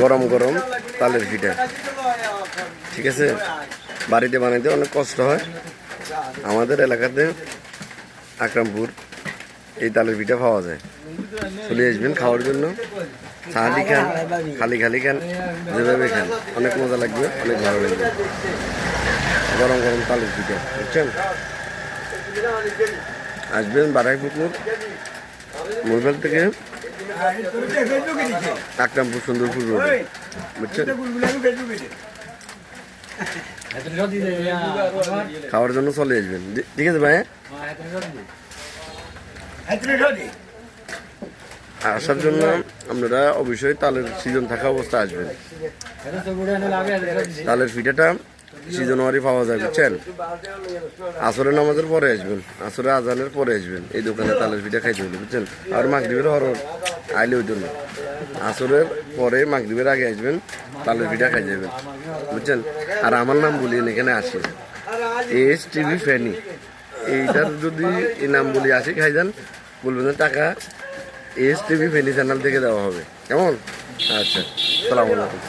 গরম গরম তালের পিঠা। ঠিক আছে, বাড়িতে বানাইতে অনেক কষ্ট হয়। আমাদের এলাকাতে আকরামপুর এই তালের পিঠা পাওয়া যায়। চলে আসবেন খাওয়ার জন্য। চাহালি খান, খালি খালি খান, যেভাবে খান অনেক মজা লাগবে, অনেক ভালো লাগবে। গরম গরম তালের পিঠা, বুঝছেন? আসবেন বারাইপুকুর মোরবেল থেকে আকরামপুর সুন্দরপুর রোডে, বুঝছেন? খাওয়ার জন্য চলে আসবেন। ঠিক আছে ভাই, আসার জন্য আপনারা অবশ্যই তালের সিজন থাকা অবস্থা আসবেন। তালের পিঠাটা সিজনওয়ারি পাওয়া যায়, বুঝছেন? আসরের নামাজের পরে আসবেন, আসরে আজানের পরে আসবেন এই দোকানে তালের পিঠা খাইতে হলে, বুঝছেন? আর মাগরিবের হরর আইলে ওই জন্য আসরের পরে মাগরিবের আগে আসবেন, তালের পিঠা খাই যাবেন, বুঝছেন? আর আমার নাম বলিয়েন, এখানে আসি এস টিভি ফ্যানি। এইটার যদি এই নাম বলি আসি খাই যান, বলবেন টাকা এস টিভি ফেনি চ্যানেল থেকে দেওয়া হবে, কেমন? আচ্ছা, সালাম আলাইকুম।